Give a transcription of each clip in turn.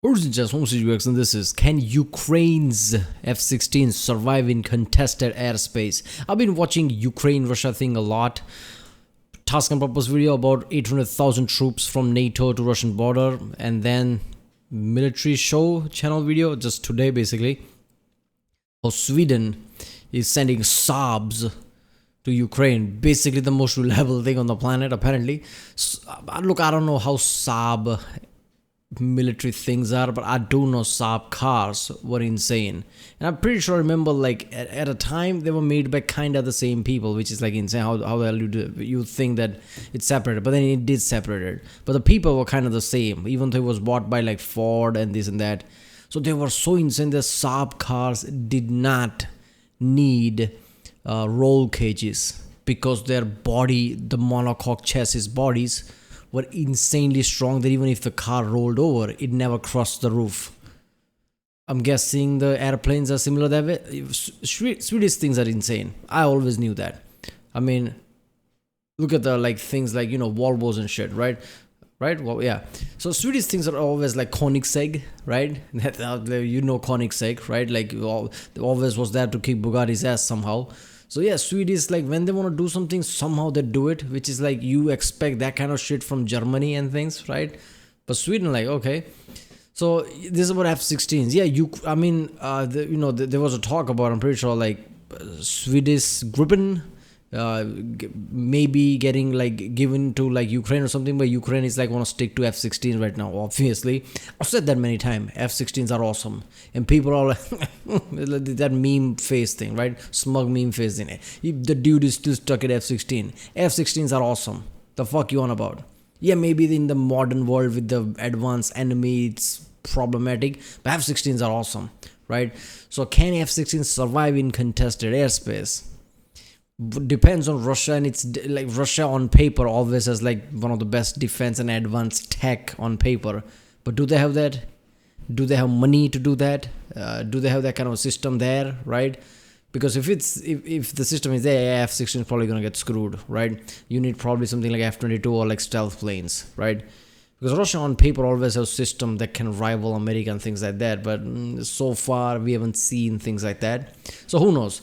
Just home UX, and this is, can Ukraine's F-16s survive in contested airspace? I've been watching Ukraine-Russia thing a lot. Task and purpose video about 800,000 troops from NATO to Russian border, and then military show channel video just today basically. How Sweden is sending Saabs to Ukraine, basically the most reliable thing on the planet apparently. Look, I don't know how Saab military things are, but I do know Saab cars were insane, and I'm pretty sure I remember like at a time they were made by kind of the same people, which is like insane. How the hell you think that it's separated, but then it did separate it, but the people were kind of the same, even though it was bought by like Ford and this and that. So they were so insane. The Saab cars did not need roll cages because their body, the monocoque chassis bodies, were insanely strong that even if the car rolled over, it never crossed the roof. I'm guessing the airplanes are similar that way. Swedish things are insane. I always knew that. I mean, look at the like things like, you know, Volvos and shit, right? Well, yeah. So Swedish things are always like Koenigsegg, right? You know Koenigsegg, right? Like always was there to kick Bugatti's ass somehow. So yeah, Swedish, like when they want to do something, somehow they do it, which is like you expect that kind of shit from Germany and things, right? But Sweden, like, okay. So this is about F-16s. Yeah, there was a talk about, I'm pretty sure, like Swedish Gripen maybe getting like given to like Ukraine or something, but Ukraine is like want to stick to F-16s right now, obviously. I've said that many times. F-16s are awesome, and people are like that meme face thing, right? Smug meme face thing. The dude is still stuck at F-16. F-16s are awesome. The fuck you on about? Yeah, maybe in the modern world with the advanced enemy it's problematic, but F-16s are awesome, right? So can F-16s survive in contested airspace? Depends on Russia, and it's like Russia on paper always has like one of the best defense and advanced tech on paper, but do they have that? Do they have money to do that? Do they have that kind of system there, right? Because if the system is there, F-16 is probably gonna get screwed, right? You need probably something like F-22 or like stealth planes, right? Because Russia on paper always has a system that can rival America and things like that, but so far we haven't seen things like that. So who knows?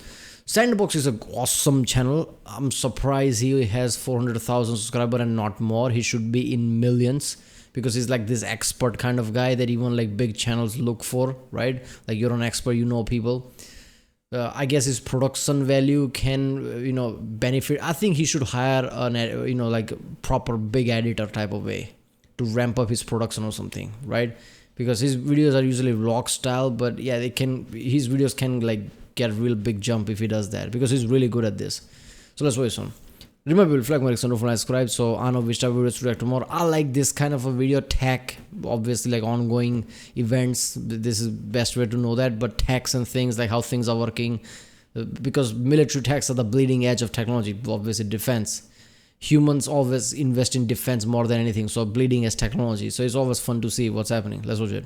Sandboxx is an awesome channel. I'm surprised he has 400,000 subscribers and not more. He should be in millions because he's like this expert kind of guy that even like big channels look for, right? Like you're an expert, you know people. I guess his production value can, benefit. I think he should hire like proper big editor type of way to ramp up his production or something, right? Because his videos are usually vlog style, but yeah, his videos can like get a real big jump if he does that because he's really good at this. So let's wait on. Remember, we'll flag my don't forget to subscribe so I know which type of videos to react to more. I like this kind of a video, tech, obviously like ongoing events. This is best way to know that, but techs and things like how things are working, because military techs are the bleeding edge of technology, obviously defense. Humans always invest in defense more than anything, so bleeding edge technology. So it's always fun to see what's happening. Let's watch it.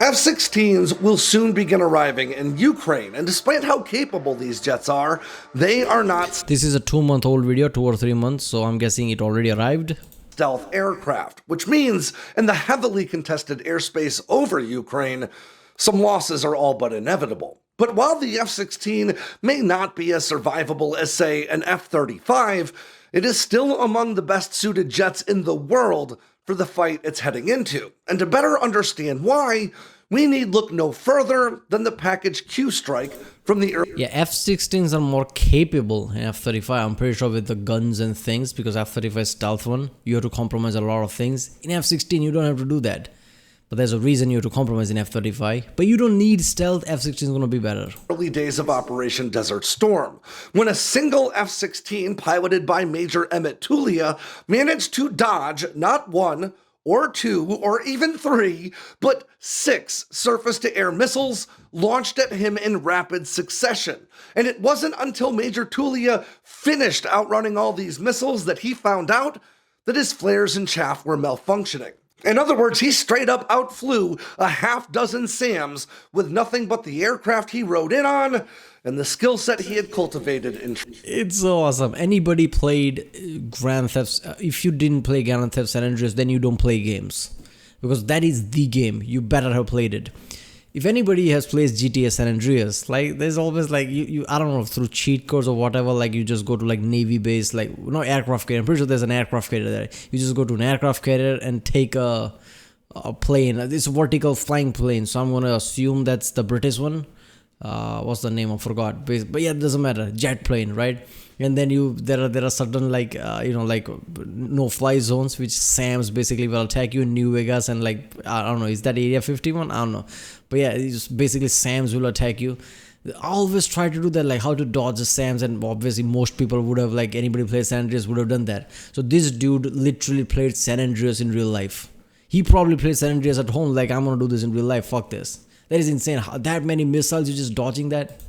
F-16s will soon begin arriving in Ukraine, and despite how capable these jets are, they are not This is a 2-month-old video, 2 or 3 months, so I'm guessing it already arrived. Stealth aircraft, which means in the heavily contested airspace over Ukraine, some losses are all but inevitable. But while the F-16 may not be as survivable as, say, an F-35, it is still among the best suited jets in the world for the fight it's heading into. And to better understand why, we need look no further than the package Q strike from the early. Yeah, F-16s are more capable than F-35, I'm pretty sure, with the guns and things, because F-35 is stealth one. You have to compromise a lot of things. In F-16, you don't have to do that. But there's a reason you have to compromise in F-35. But you don't need stealth. F-16 is going to be better. Early days of Operation Desert Storm, when a single F-16 piloted by Major Emmett Tulia managed to dodge not 1 or 2 or even 3, but 6 surface-to-air missiles launched at him in rapid succession. And it wasn't until Major Tulia finished outrunning all these missiles that he found out that his flares and chaff were malfunctioning. In other words, he straight up outflew a half dozen SAMs with nothing but the aircraft he rode in on and the skill set he had cultivated in. It's so awesome. Anybody played Grand Theft? If you didn't play Grand Theft San Andreas, then you don't play games, because that is the game. You better have played it. If anybody has played GTA San Andreas, like there's always like you I don't know, through cheat codes or whatever, like you just go to like Navy base, like no aircraft carrier. I'm pretty sure there's an aircraft carrier there. You just go to an aircraft carrier and take a plane. It's a vertical flying plane, so I'm gonna assume that's the British one. What's the name? I forgot. But yeah, it doesn't matter. Jet plane, right? And then there are certain like like no fly zones which SAMs basically will attack you in New Vegas, and like I don't know, is that Area 51? I don't know, but yeah, it's basically SAMs will attack you. I always try to do that, like how to dodge the SAMs, and obviously most people would have, like anybody plays San Andreas would have done that. So this dude literally played San Andreas in real life. He probably played San Andreas at home, like I'm gonna do this in real life. Fuck this. That is insane. That many missiles, you're just dodging that?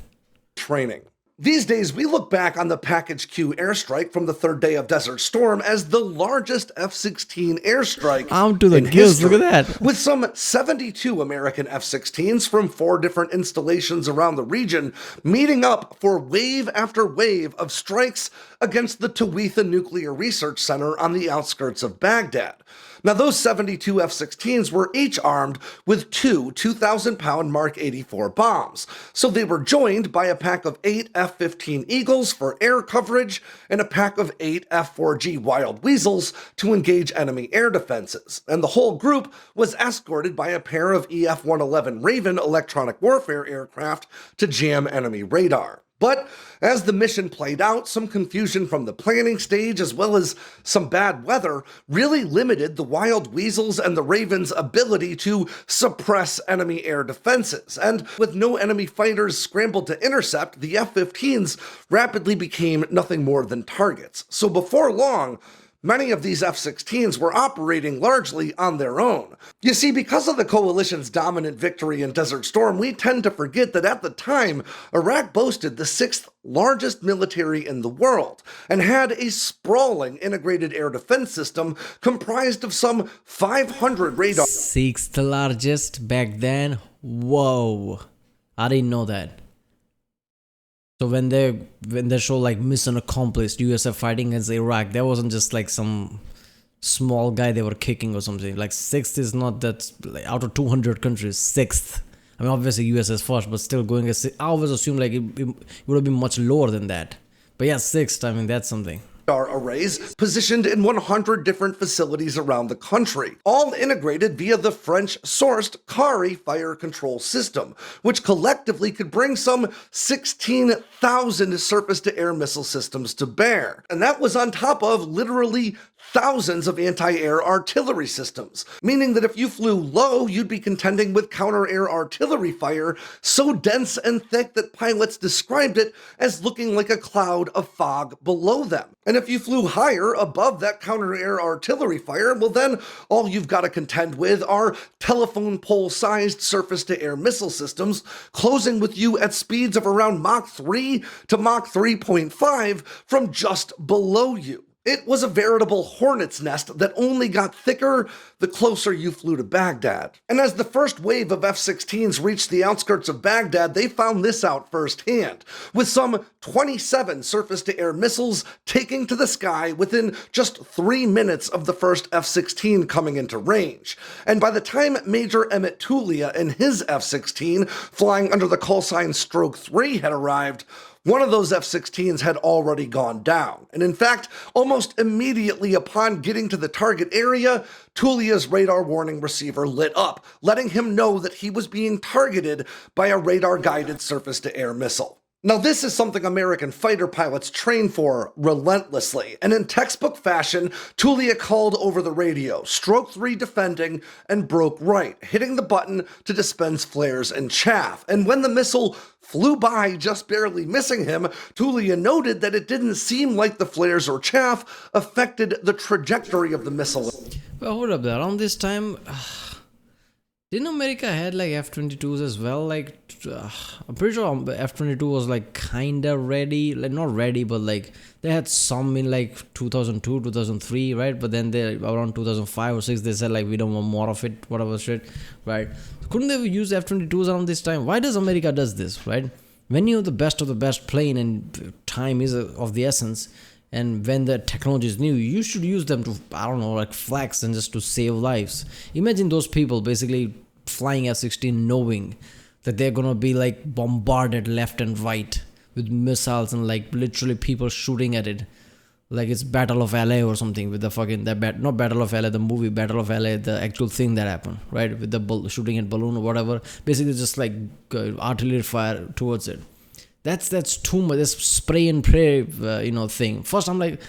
Training. These days, we look back on the Package Q airstrike from the third day of Desert Storm as the largest F-16 airstrike I'm to the in gills, history, look at that. with some 72 American F-16s from 4 different installations around the region meeting up for wave after wave of strikes against the Tawitha Nuclear Research Center on the outskirts of Baghdad. Now, those 72 F-16s were each armed with 2 2,000-pound Mark 84 bombs, so they were joined by a pack of 8 F-15 Eagles for air coverage and a pack of 8 F-4G Wild Weasels to engage enemy air defenses, and the whole group was escorted by a pair of EF-111 Raven electronic warfare aircraft to jam enemy radar. But as the mission played out, some confusion from the planning stage as well as some bad weather really limited the Wild Weasels and the Ravens' ability to suppress enemy air defenses. And with no enemy fighters scrambled to intercept, the F-15s rapidly became nothing more than targets. So before long, many of these F-16s were operating largely on their own. You see, because of the coalition's dominant victory in Desert Storm, we tend to forget that at the time, Iraq boasted the 6th largest military in the world and had a sprawling integrated air defense system comprised of some 500 radar. 6th largest back then? Whoa. I didn't know that. So when they show like mission accomplished, USF fighting against Iraq, that wasn't just like some small guy they were kicking or something. Like 6th is not that, like, out of 200 countries, 6th. I mean, obviously US is first, but still going as, I always assume like it would have been much lower than that. But yeah, 6th, I mean, that's something. Arrays positioned in 100 different facilities around the country, all integrated via the French-sourced CARI fire control system, which collectively could bring some 16,000 surface-to-air missile systems to bear. And that was on top of literally thousands of anti-air artillery systems, meaning that if you flew low, you'd be contending with counter-air artillery fire so dense and thick that pilots described it as looking like a cloud of fog below them. And if you flew higher above that counter-air artillery fire, well then all you've got to contend with are telephone pole-sized surface-to-air missile systems closing with you at speeds of around Mach 3 to Mach 3.5 from just below you. It was a veritable hornet's nest that only got thicker the closer you flew to Baghdad. And as the first wave of F-16s reached the outskirts of Baghdad, they found this out firsthand, with some 27 surface-to-air missiles taking to the sky within just 3 minutes of the first F-16 coming into range. And by the time Major Emmett Tulia and his F-16, flying under the callsign Stroke 3, had arrived, one of those F-16s had already gone down, and in fact, almost immediately upon getting to the target area, Tulia's radar warning receiver lit up, letting him know that he was being targeted by a radar-guided surface-to-air missile. Now, this is something American fighter pilots train for relentlessly, and in textbook fashion, Tulia called over the radio, Stroke 3 defending, and broke right, hitting the button to dispense flares and chaff. And when the missile flew by, just barely missing him, Tulia noted that it didn't seem like the flares or chaff affected the trajectory of the missile. Well, hold up there. Around this time, Didn't America had like F-22s as well? Like, I'm pretty sure F-22 was like kinda ready, like not ready, but like they had some in like 2002, 2003, right? But then they around 2005 or 6, they said like we don't want more of it, whatever shit, right? Couldn't they use F-22s around this time? Why does America does this, right? When you have the best of the best plane and time is of the essence, and when the technology is new, you should use them to, I don't know, like flex and just to save lives. Imagine those people basically flying F-16 knowing that they're gonna be like bombarded left and right with missiles and like literally people shooting at it. Like it's Battle of LA or something with the fucking, not Battle of LA, the movie Battle of LA, the actual thing that happened, right? With the shooting at balloon or whatever. Basically just like artillery fire towards it. That's too much. This spray and pray, thing. First, I'm like,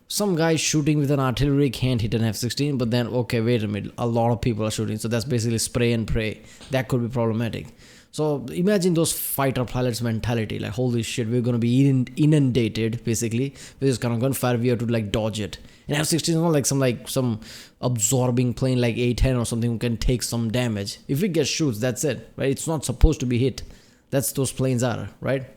some guy shooting with an artillery can't hit an F-16, but then, okay, wait a minute, a lot of people are shooting, so that's basically spray and pray. That could be problematic. So imagine those fighter pilots' mentality, like, holy shit, we're gonna be inundated, basically, with this kind of gunfire, we have to like dodge it. And F-16 is not like some absorbing plane like A-10 or something who can take some damage. If it gets shoots, that's it, right? It's not supposed to be hit. That's those planes are, right?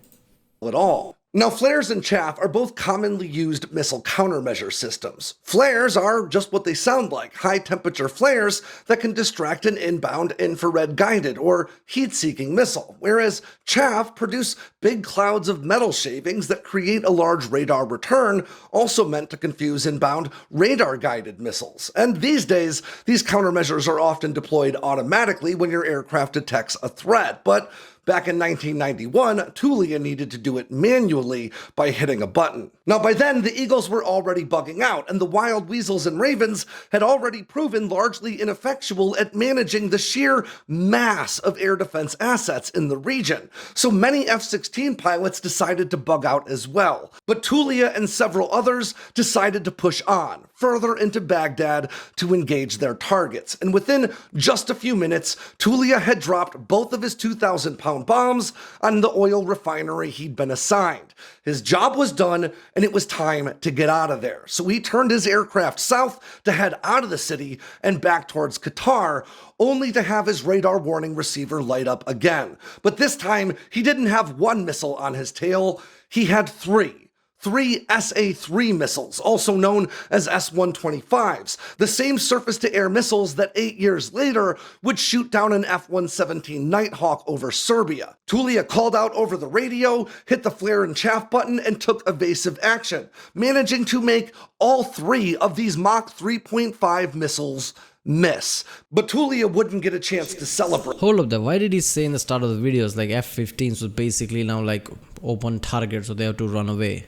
At all. Now, flares and chaff are both commonly used missile countermeasure systems. Flares are just what they sound like, high-temperature flares that can distract an inbound infrared-guided or heat-seeking missile, whereas chaff produce big clouds of metal shavings that create a large radar return, also meant to confuse inbound radar-guided missiles. And these days, these countermeasures are often deployed automatically when your aircraft detects a threat, but back in 1991, Tulia needed to do it manually by hitting a button. Now, by then, the Eagles were already bugging out, and the Wild Weasels and Ravens had already proven largely ineffectual at managing the sheer mass of air defense assets in the region. So many F-16 pilots decided to bug out as well. But Tulia and several others decided to push on, further into Baghdad to engage their targets. And within just a few minutes, Tulia had dropped both of his 2,000-pound bombs on the oil refinery he'd been assigned. His job was done, and it was time to get out of there. So he turned his aircraft south to head out of the city and back towards Qatar, only to have his radar warning receiver light up again. But this time, he didn't have one missile on his tail, he had three. Three SA-3 missiles, also known as S-125s, the same surface-to-air missiles that 8 years later would shoot down an F-117 Nighthawk over Serbia. Tulia called out over the radio, hit the flare and chaff button, and took evasive action, managing to make all three of these Mach 3.5 missiles miss. But Tulia wouldn't get a chance to celebrate. Hold up there, why did he say in the start of the videos like F-15s was basically now like open target, so they have to run away?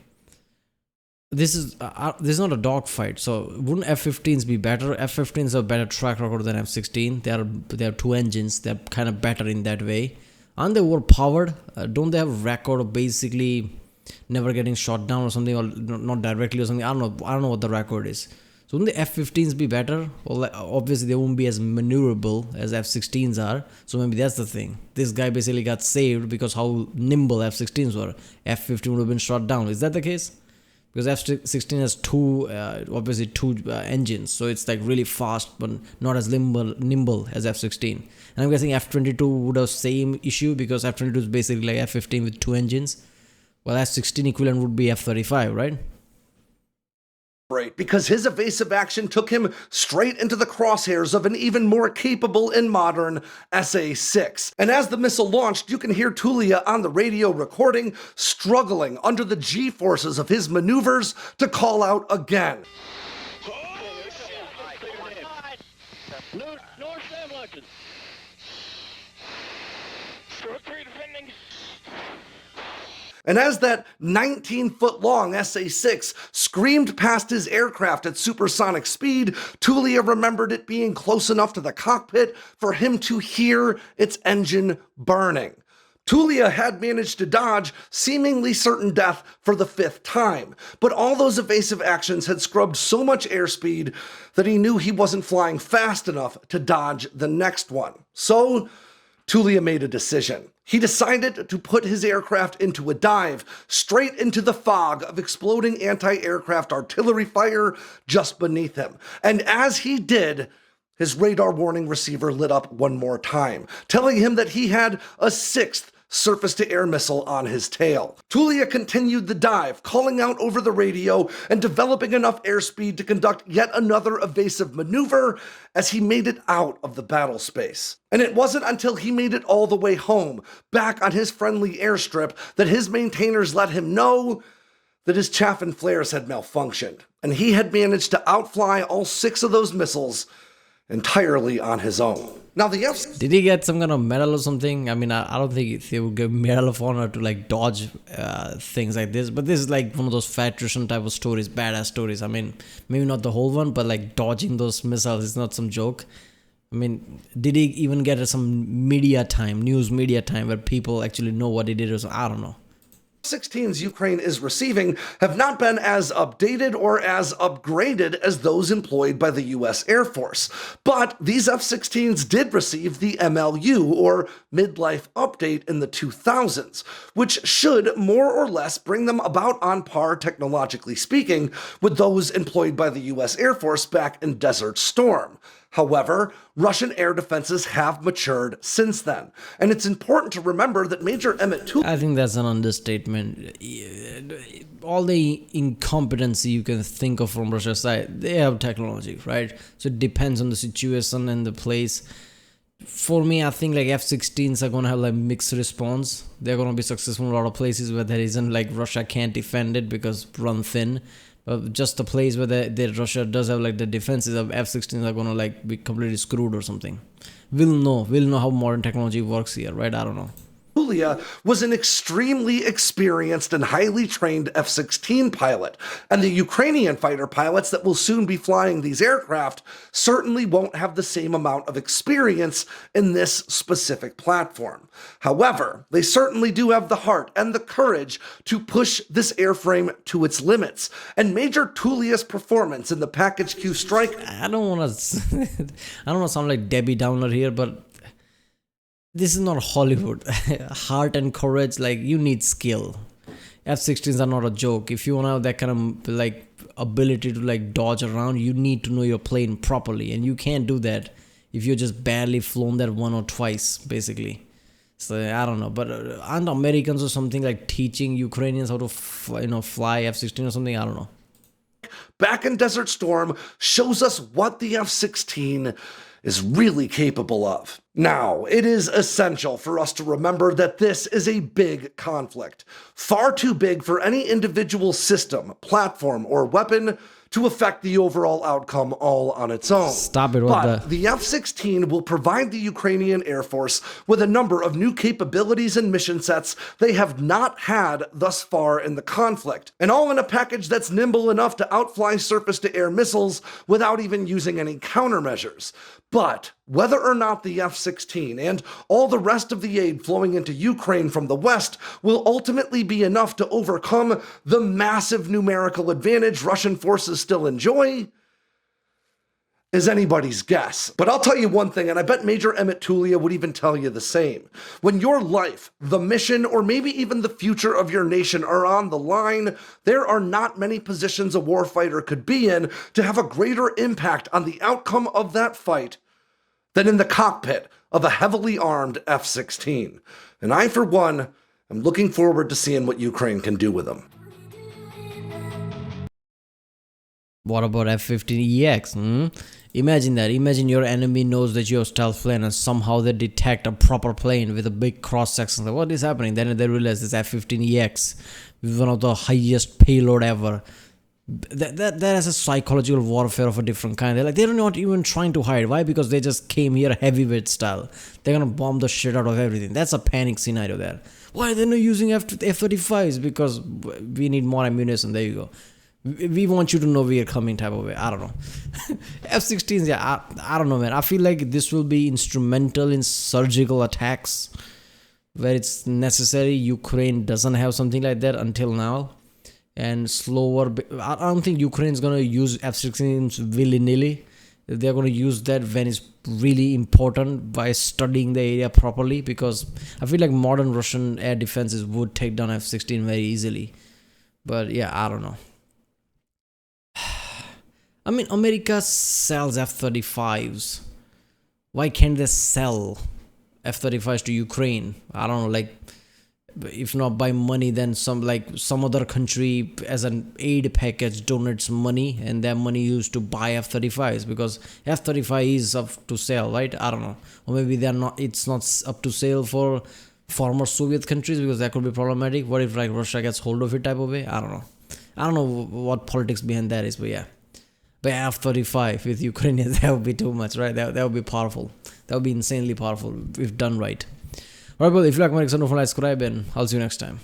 This is not a dogfight, so wouldn't F-15s be better? F-15s have a better track record than F-16. They have two engines. They're kind of better in that way. Aren't they overpowered? Don't they have a record of basically never getting shot down or something, or not directly or something? I don't know what the record is. So wouldn't the F-15s be better? Well, obviously they won't be as maneuverable as F-16s are. So maybe that's the thing. This guy basically got saved because how nimble F-16s were. F-15 would have been shot down. Is that the case? Because F-16 has two engines, so it's like really fast but not as nimble as F-16. And I'm guessing F-22 would have same issue because F-22 is basically like F-15 with two engines. Well, F-16 equivalent would be F-35, right? Because his evasive action took him straight into the crosshairs of an even more capable and modern SA-6. And as the missile launched, you can hear Tulia on the radio recording, struggling under the G-forces of his maneuvers to call out again. And as that 19-foot-long SA-6 screamed past his aircraft at supersonic speed, Tulia remembered it being close enough to the cockpit for him to hear its engine burning. Tulia had managed to dodge seemingly certain death for the 5th time, but all those evasive actions had scrubbed so much airspeed that he knew he wasn't flying fast enough to dodge the next one. So Tulia made a decision. He decided to put his aircraft into a dive, straight into the fog of exploding anti-aircraft artillery fire just beneath him. And as he did, His radar warning receiver lit up one more time, telling him that he had a sixth surface-to-air missile on his tail. Tulia continued the dive, calling out over the radio and developing enough airspeed to conduct yet another evasive maneuver as he made it out of the battle space. And it wasn't until he made it all the way home, back on his friendly airstrip, that his maintainers let him know that his chaff and flares had malfunctioned, and he had managed to outfly all 6 of those missiles entirely on his own. Now the Did he get some kind of medal or something? I mean, I don't think they would give Medal of Honor to like dodge things like this, but this is like one of those fat Russian type of stories, badass stories. I mean, maybe not the whole one, but like dodging those missiles is not some joke. I mean, did he even get some media time, news media time, where people actually know what he did or something? I don't know. F-16s Ukraine is receiving have not been as updated or as upgraded as those employed by the US Air Force. But these F-16s did receive the MLU, or Midlife Update, in the 2000s, which should more or less bring them about on par, technologically speaking, with those employed by the US Air Force back in Desert Storm. However, Russian air defenses have matured since then, and it's important to remember that Major Emmett Tulia... I think that's an understatement. All the incompetency you can think of from Russia's side, they have technology, right? So it depends on the situation and the place. For me, I think like F-16s are gonna have like mixed response. They're gonna be successful in a lot of places where there isn't, like Russia can't defend it because run thin. Just the place where the Russia does have like the defenses of F-16s are gonna like be completely screwed or something. We'll know how modern technology works here, right? I don't know. Tulia was an extremely experienced and highly trained F-16 pilot, and the Ukrainian fighter pilots that will soon be flying these aircraft certainly won't have the same amount of experience in this specific platform. However, they certainly do have the heart and the courage to push this airframe to its limits, and Major Tulia's performance in the Package Q strike... I don't want to sound like Debbie Downer here, but this is not Hollywood. Heart and courage, like, you need skill. F-16s are not a joke. If you want to have that kind of like ability to like dodge around, you need to know your plane properly, and you can't do that if you're just barely flown that one or twice, basically. So I don't know, but aren't Americans or something like teaching Ukrainians how to fly F-16 or something? I don't know. Back in Desert Storm shows us what the F-16 is really capable of. Now, it is essential for us to remember that this is a big conflict, far too big for any individual system, platform, or weapon to affect the overall outcome all on its own. Stop it. But the F-16 will provide the Ukrainian Air Force with a number of new capabilities and mission sets they have not had thus far in the conflict, and all in a package that's nimble enough to outfly surface-to-air missiles without even using any countermeasures. But whether or not the F-16 and all the rest of the aid flowing into Ukraine from the West will ultimately be enough to overcome the massive numerical advantage Russian forces still enjoy is anybody's guess. But I'll tell you one thing, and I bet Major Emmett Tulia would even tell you the same. When your life, the mission, or maybe even the future of your nation are on the line, there are not many positions a warfighter could be in to have a greater impact on the outcome of that fight than in the cockpit of a heavily armed F-16. And I, for one, am looking forward to seeing what Ukraine can do with them. What about F-15EX? Imagine that. Imagine your enemy knows that you're a stealth plane and somehow they detect a proper plane with a big cross-section. Like, what is happening? Then they realize it's F-15EX with one of the highest payload ever. That is a psychological warfare of a different kind. They're not even trying to hide. Why? Because they just came here heavyweight style. They're gonna bomb the shit out of everything. That's a panic scenario there. Why are they not using F-35s? Because we need more ammunition. There you go. We want you to know we are coming type of way. I don't know. F-16s, yeah, I don't know, man. I feel like this will be instrumental in surgical attacks where it's necessary. Ukraine doesn't have something like that until now. And slower. I don't think Ukraine's going to use F-16s willy-nilly. They're going to use that when it's really important by studying the area properly, because I feel like modern Russian air defenses would take down F-16 very easily. But yeah, I don't know. I mean, America sells F-35s. why can't they sell F-35s to Ukraine? I don't know, like, if not by money, then some other country as an aid package donates money, and that money used to buy F-35s, because F-35 is up to sale, right? I don't know. Or maybe they're not, it's not up to sale for former Soviet countries, because that could be problematic. What if like Russia gets hold of it type of way? I don't know what politics behind that is, but yeah. But F-35 with Ukrainians, that would be too much, right? That would be powerful. That would be insanely powerful if done right. Alright, well, if you like my content, don't forget to subscribe, and I'll see you next time.